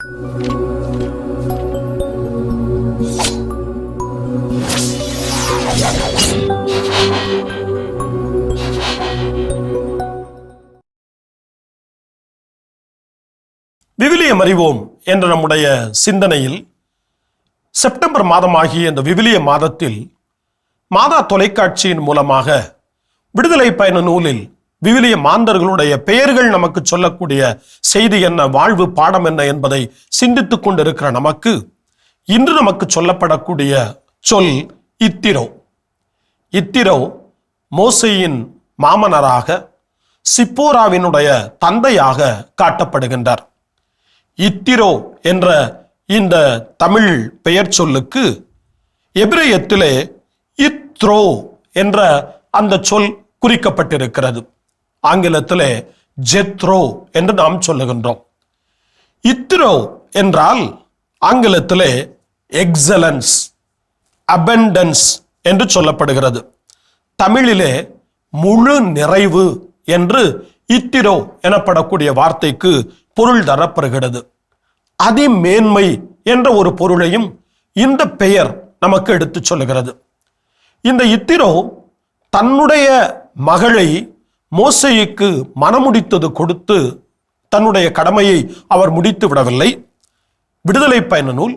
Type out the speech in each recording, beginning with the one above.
விவிலியம் அறிவோம் என்ற நம்முடைய சிந்தனையில் செப்டம்பர் மாதமாகிய இந்த விவிலிய மாதத்தில் மாதா தொலைக்காட்சியின் மூலமாக விடுதலை பயண நூலில் விவிலிய மாந்தர்களுடைய பெயர்கள் நமக்கு சொல்லக்கூடிய செய்தி என்ன, வாழ்வு பாடம் என்ன என்பதை சிந்தித்துக் கொண்டிருக்கிற நமக்கு இன்று நமக்கு சொல்லப்படக்கூடிய சொல் இத்திரோ. இத்திரோ மோசேயின் மாமனராக சிப்போராவினுடைய தந்தையாக காட்டப்படுகின்றார். இத்திரோ என்ற இந்த தமிழ் பெயர் சொல்லுக்கு எபிரேயத்திலே இத்ரோ என்ற அந்த சொல் குறிக்கப்பட்டிருக்கிறது. ஆங்கிலத்திலே ஜெத்ரோ என்று நாம் சொல்லுகின்றோம். இத்ரோ என்றால் ஆங்கிலத்திலே எக்ஸலன்ஸ், அபண்டன்ஸ் என்று சொல்லப்படுகிறது. தமிழிலே முழு நிறைவு என்று இத்திரோ எனப்படக்கூடிய வார்த்தைக்கு பொருள் தரப்படுகிறது. அதிமேன்மை என்ற ஒரு பொருளையும் இந்த பெயர் நமக்கு எடுத்து சொல்லுகிறது. இந்த இத்திரோ தன்னுடைய மகளை மோசேயுக்கு மணமுடித்தது கொடுத்து தன்னுடைய கடமையை அவர் முடித்து விடவில்லை. விடுதலை பயண நூல்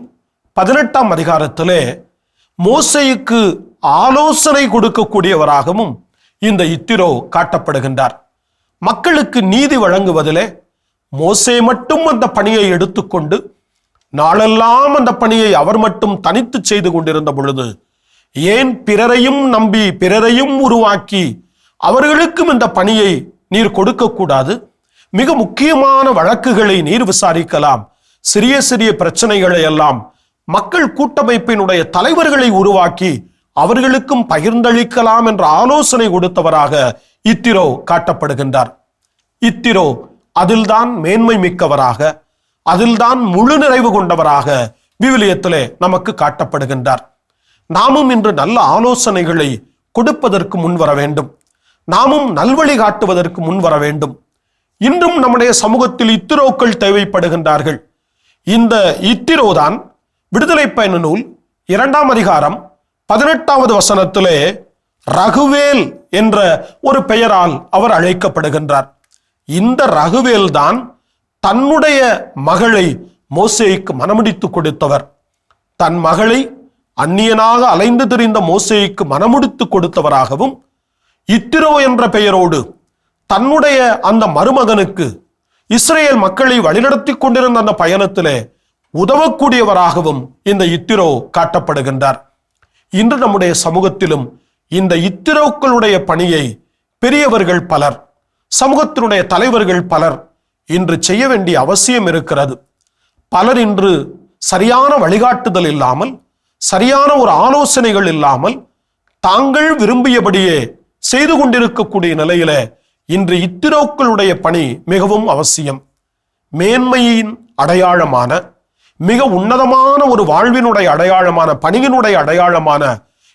18ஆம் அதிகாரத்திலே மோசேயுக்கு ஆலோசனை கொடுக்கக்கூடியவராகவும் இந்த இத்திரோ காட்டப்படுகின்றார். மக்களுக்கு நீதி வழங்குவதிலே மோசே மட்டும் அந்த பணியை எடுத்துக்கொண்டு நாளெல்லாம் அந்த பணியை அவர் மட்டும் தனித்து செய்து கொண்டிருந்த பொழுது, ஏன் பிறரையும் நம்பி பிறரையும் உருவாக்கி அவர்களுக்கும் இந்த பணியை நீர் கொடுக்கக்கூடாது? மிக முக்கியமான வழக்குகளை நீர் விசாரிக்கலாம், சிறிய சிறிய பிரச்சனைகளை எல்லாம் மக்கள் கூட்டமைப்பினுடைய தலைவர்களை உருவாக்கி அவர்களுக்கும் பகிர்ந்தளிக்கலாம் என்ற ஆலோசனை கொடுத்தவராக இத்திரோ காட்டப்படுகின்றார். இத்திரோ அதில்தான் மேன்மை மிக்கவராக, அதில்தான் முழு நிறைவு கொண்டவராக விவிலியத்திலே நமக்கு காட்டப்படுகின்றார். நாமும் இன்று நல்ல ஆலோசனைகளை கொடுப்பதற்கு முன்வர வேண்டும். நாமும் நல்வழி காட்டுவதற்கு முன்வர வேண்டும். இன்றும் நம்முடைய சமூகத்தில் இத்திரோக்கள் தேவைப்படுகின்றார்கள். இந்த இத்திரோதான் விடுதலை பயண நூல் 2ஆம் அதிகாரம் 18வது வசனத்திலே ரகுவேல் என்ற ஒரு பெயரால் அவர் அழைக்கப்படுகின்றார். இந்த ரகுவேல் தான் தன்னுடைய மகளை மோசேயுக்கு மணமுடித்து கொடுத்தவர். தன் மகளை அந்நியனாக அலைந்து திரிந்த மோசேயுக்கு மணமுடித்து கொடுத்தவராகவும், இத்திரோ என்ற பெயரோடு தன்னுடைய அந்த மருமகனுக்கு இஸ்ரேல் மக்களை வழிநடத்தி கொண்டிருந்த அந்த பயணத்திலே உதவக்கூடியவராகவும் இந்த இத்திரோ காட்டப்படுகின்றார். இன்று நம்முடைய சமூகத்திலும் இந்த இத்திரோக்களுடைய பணியை பெரியவர்கள் பலர், சமூகத்தினுடைய தலைவர்கள் பலர் இன்று செய்ய வேண்டிய அவசியம் இருக்கிறது. பலர் இன்று சரியான வழிகாட்டுதல் இல்லாமல், சரியான ஒரு ஆலோசனைகள் இல்லாமல் தாங்கள் விரும்பியபடியே செய்து கொண்டிருக்கக்கூடிய நிலையில இன்று இத்திரோக்களுடைய பணி மிகவும் அவசியம். மேன்மையின் அடையாளமான, மிக உன்னதமான ஒரு வாழ்வினுடைய அடையாளமான, பணியினுடைய அடையாளமான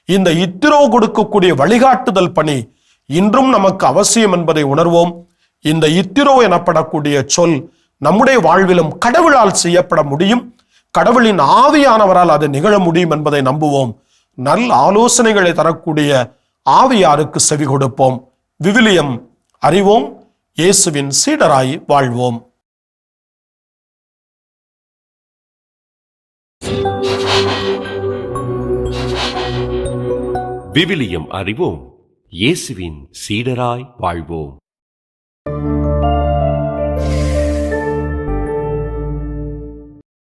இந்த இத்திரோ கொடுக்கக்கூடிய வழிகாட்டுதல் பணி இன்றும் நமக்கு அவசியம் என்பதை உணர்வோம். இந்த இத்திரோ எனப்படக்கூடிய சொல் நம்முடைய வாழ்விலும் கடவுளால் செய்யப்பட முடியும். கடவுளின் ஆவியானவரால் அது நிகழ முடியும் என்பதை நம்புவோம். நல்ல ஆலோசனைகளை தரக்கூடிய ஆவியாருக்கு செவி கொடுப்போம். விவிலியம் அறிவோம், இயேசுவின் சீடராய் வாழ்வோம். விவிலியம் அறிவோம், இயேசுவின் சீடராய் வாழ்வோம்.